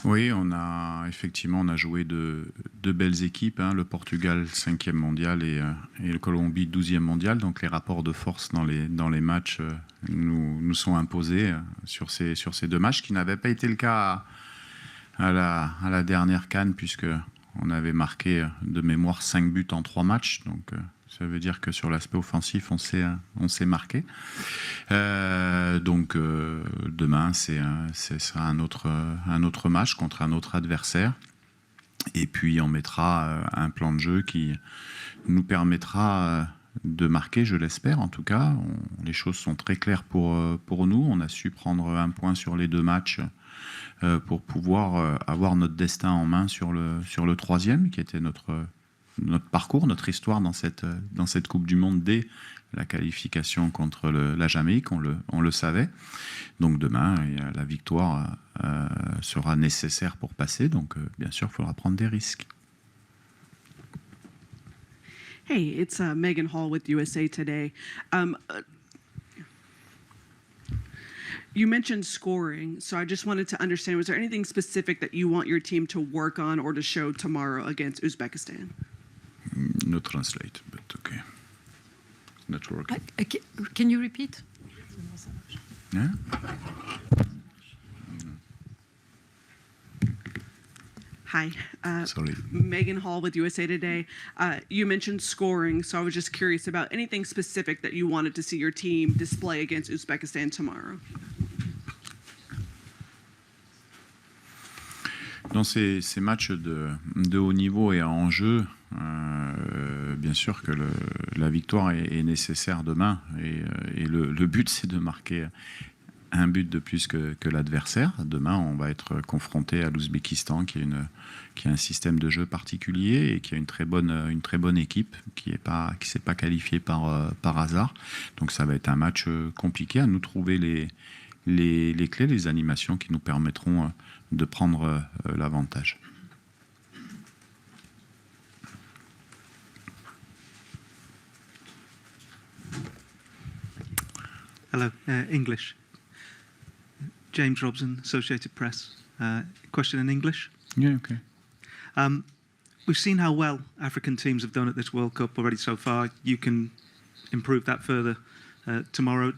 Oui, on a joué de belles équipes, hein, le Portugal 5e mondial et le Colombie 12e mondial. Donc les rapports de force dans les matchs nous sont imposés sur ces deux matchs, qui n'avaient pas été le cas à la dernière CAN, puisque on avait marqué de mémoire 5 buts en 3 matchs. Donc ça veut dire que sur l'aspect offensif, on s'est marqué. Donc demain, ce sera un autre match contre un autre adversaire. Et puis on mettra un plan de jeu qui nous permettra de marquer, je l'espère en tout cas. Les choses sont très claires pour nous. On a su prendre un point sur les 2 matchs pour pouvoir avoir notre destin en main sur le troisième, qui était notre parcours, notre histoire dans cette Coupe du Monde dès la qualification contre la Jamaïque, on le savait. Donc demain, la victoire sera nécessaire pour passer, donc bien sûr, il faudra prendre des risques. Hey, it's Megan Hall with USA Today. You mentioned scoring, so I just wanted to understand, was there anything specific that you want your team to work on or to show tomorrow against Uzbekistan? No translate, but okay. Not working. Can you repeat? Yeah? Hi, Sorry. Megan Hall with USA Today. You mentioned scoring, so I was just curious about anything specific that you wanted to see your team display against Uzbekistan tomorrow. Dans ces matchs de haut niveau et à enjeu, bien sûr que la victoire est nécessaire demain. Et le but, c'est de marquer un but de plus que l'adversaire. Demain, on va être confronté à l'Ouzbékistan, qui a un système de jeu particulier et qui a une très bonne équipe, qui s'est pas qualifiée par hasard. Donc ça va être un match compliqué, à nous trouver les clés, les animations qui nous permettront de prendre l'avantage. Hello, English. James Robson, Associated Press. Question in English? Yeah, okay. We've seen how well African teams have done at this World Cup already so far. You can improve that further tomorrow.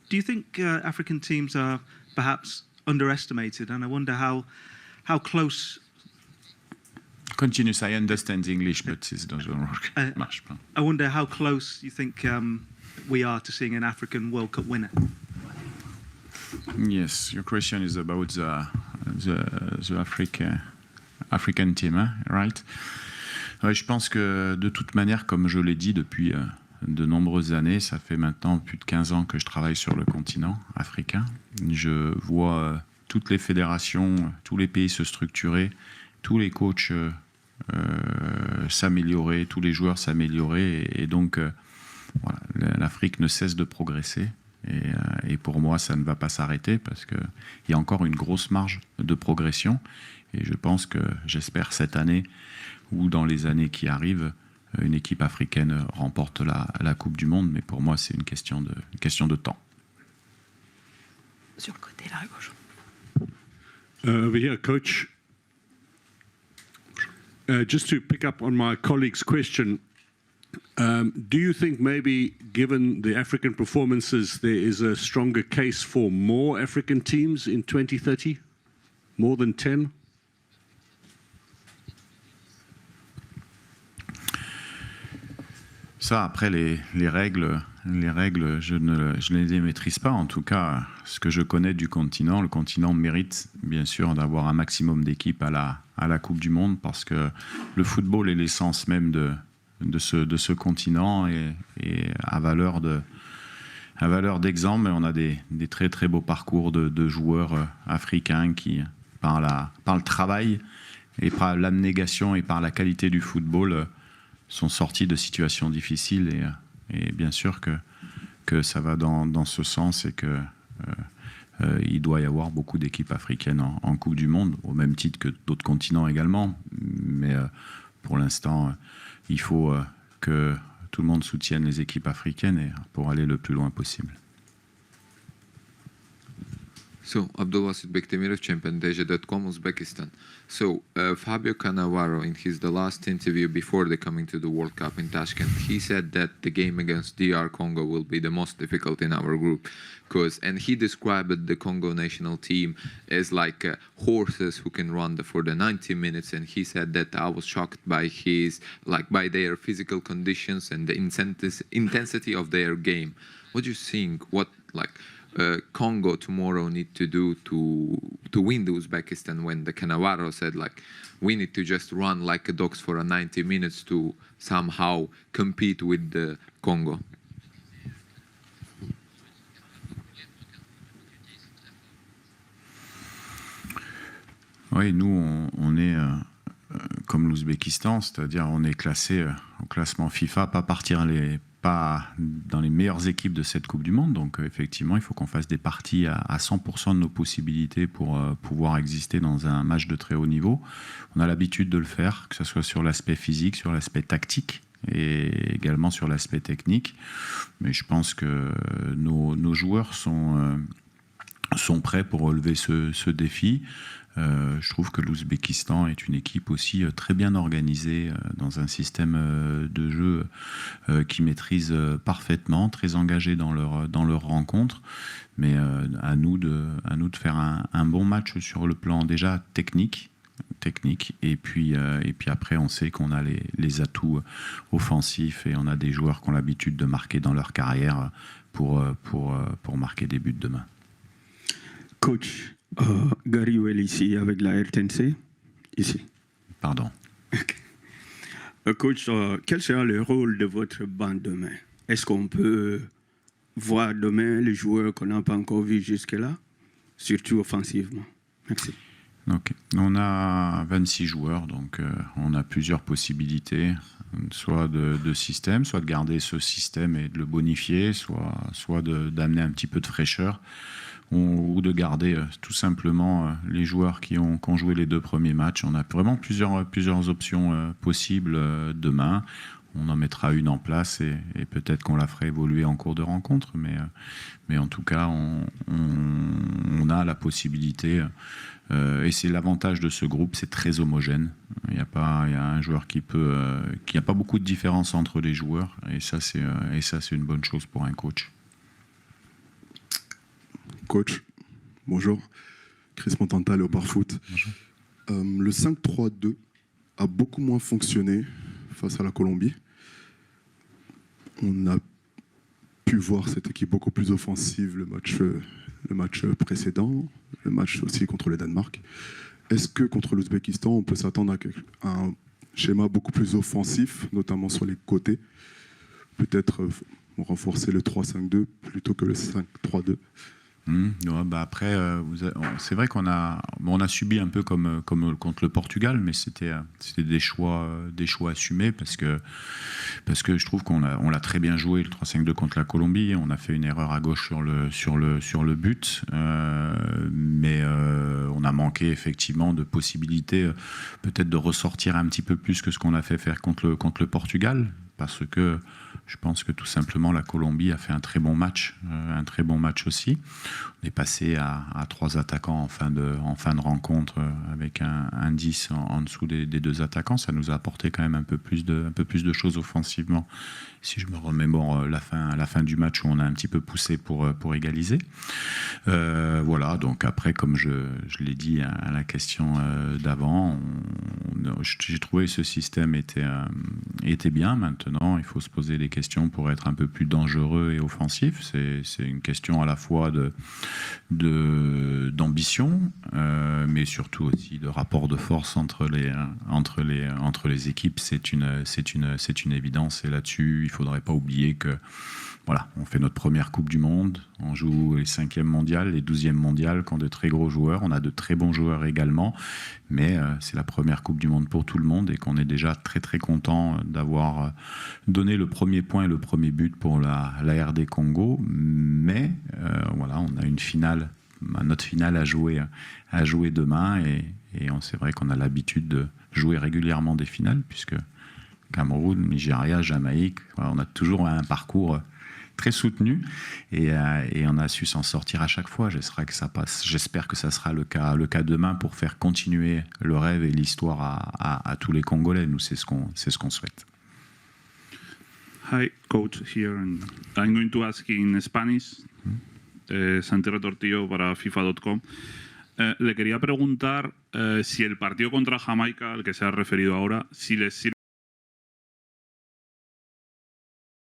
Do you think African teams are perhaps underestimated? And I wonder how close... Continuous, I understand English, but it doesn't work much. I wonder how close you think we are to seeing an African World Cup winner. Yes, your question is about the African team, hein, right? Ouais, je pense que de toute manière, comme je l'ai dit depuis de nombreuses années, ça fait maintenant plus de 15 ans que je travaille sur le continent africain. Je vois toutes les fédérations, tous les pays se structurer, tous les coachs s'améliorer, tous les joueurs s'améliorer, et donc voilà, l'Afrique ne cesse de progresser. Et pour moi, ça ne va pas s'arrêter parce qu'il y a encore une grosse marge de progression. Et je pense que, j'espère cette année ou dans les années qui arrivent, une équipe africaine remporte la Coupe du Monde. Mais pour moi, c'est une question de temps. Sur le côté, là, à gauche. Over here, coach. Just to pick up on my colleague's question, do you think maybe, given the African performances, there is a stronger case for more African teams in 2030? More than 10? Ça, après, les règles, je ne les maîtrise pas. En tout cas, ce que je connais du continent, le continent mérite bien sûr d'avoir un maximum d'équipes à la Coupe du Monde, parce que le football est l'essence même de ce continent et à valeur d'exemple. On a des très très beaux parcours de joueurs africains qui, par le travail et par l'abnégation et par la qualité du football, sont sortis de situations difficiles, et bien sûr que ça va dans ce sens, et que il doit y avoir beaucoup d'équipes africaines en Coupe du Monde, au même titre que d'autres continents également. Mais pour l'instant, il faut que tout le monde soutienne les équipes africaines pour aller le plus loin possible. So, Abdulbasit Bektemirov, Champion.com, Uzbekistan. So, Fabio Cannavaro, in the last interview before the coming to the World Cup in Tashkent, he said that the game against DR Congo will be the most difficult in our group. And he described the Congo national team as like horses who can run for the 90 minutes. And he said that I was shocked by by their physical conditions and the intensity of their game. What do you think? What Congo tomorrow need to do to win the Uzbekistan when the Cannavaro said we need to just run like dogs for 90 minutes to somehow compete with the Congo? Oui, nous, on est comme l'Ouzbékistan, c'est-à-dire on est classé au classement FIFA, pas dans les meilleures équipes de cette Coupe du Monde. Donc effectivement, il faut qu'on fasse des parties à 100% de nos possibilités pour pouvoir exister dans un match de très haut niveau. On a l'habitude de le faire, que ce soit sur l'aspect physique, sur l'aspect tactique et également sur l'aspect technique. Mais je pense que nos joueurs sont prêts pour relever ce défi. Je trouve que l'Ouzbékistan est une équipe aussi très bien organisée dans un système de jeu qui maîtrise parfaitement, très engagé dans leur rencontre. Mais à nous de faire un bon match sur le plan déjà technique. Et puis après on sait qu'on a les atouts offensifs et on a des joueurs qui ont l'habitude de marquer dans leur carrière pour marquer des buts demain. Coach, Gary Well ici avec la RTNC, ici. Pardon. Coach, quel sera le rôle de votre bande demain? Est-ce qu'on peut voir demain les joueurs qu'on n'a pas encore vus jusque-là, surtout offensivement? Merci. Okay. On a 26 joueurs, donc on a plusieurs possibilités, soit de système, soit de garder ce système et de le bonifier, soit d'amener un petit peu de fraîcheur, ou de garder tout simplement les joueurs qui ont joué les 2 premiers matchs. On a vraiment plusieurs options possibles demain. On en mettra une en place et peut-être qu'on la fera évoluer en cours de rencontre, mais en tout cas, on a la possibilité, et c'est l'avantage de ce groupe, c'est très homogène. Il y a un joueur qui n'y a pas beaucoup de différence entre les joueurs, et ça c'est une bonne chose pour un coach. Coach, bonjour. Chris Montanta, Léopard Foot. Bonjour. Le 5-3-2 a beaucoup moins fonctionné face à la Colombie. On a pu voir cette équipe beaucoup plus offensive le match précédent, le match aussi contre le Danemark. Est-ce que contre l'Ouzbékistan, on peut s'attendre à un schéma beaucoup plus offensif, notamment sur les côtés? Peut-être renforcer le 3-5-2 plutôt que le 5-3-2? Ouais, après, c'est vrai qu'on a subi un peu comme contre le Portugal, mais c'était des choix assumés parce que je trouve qu'on l'a très bien joué le 3-5-2 contre la Colombie. On a fait une erreur à gauche sur le but, mais on a manqué effectivement de possibilités peut-être de ressortir un petit peu plus que ce qu'on a fait faire contre le Portugal, parce que je pense que tout simplement la Colombie a fait un très bon match aussi. On est passé à 3 attaquants en fin de rencontre avec un 10 en dessous des 2 attaquants. Ça nous a apporté quand même un peu plus de choses offensivement. Si je me remémore la fin du match où on a un petit peu poussé pour égaliser. Voilà, donc après, comme je l'ai dit à la question d'avant, j'ai trouvé que ce système était bien. Maintenant, il faut se poser des questions pour être un peu plus dangereux et offensif. C'est une question à la fois d'ambition, mais surtout aussi de rapport de force entre les équipes. C'est une évidence, et là-dessus, il faudrait pas oublier que voilà, on fait notre première Coupe du Monde, on joue les 5e mondiales, les 12e mondiales, qui ont de très gros joueurs. On a de très bons joueurs également, mais c'est la première Coupe du Monde pour tout le monde, et qu'on est déjà très très content d'avoir donné le premier point et le premier but pour la RD Congo. Mais voilà, on a notre finale à jouer demain, et c'est vrai qu'on a l'habitude de jouer régulièrement des finales, puisque Cameroun, Nigeria, Jamaïque, voilà, on a toujours un parcours très soutenu et on a su s'en sortir à chaque fois. J'espère que ça sera le cas demain pour faire continuer le rêve et l'histoire à tous les Congolais. Nous, c'est ce qu'on souhaite. Hi, coach here, and I'm going to ask in Spanish. Santiago Tortillo para FIFA.com. Le quería preguntar si el partido contra Jamaica, al que se ha referido ahora, si les sirve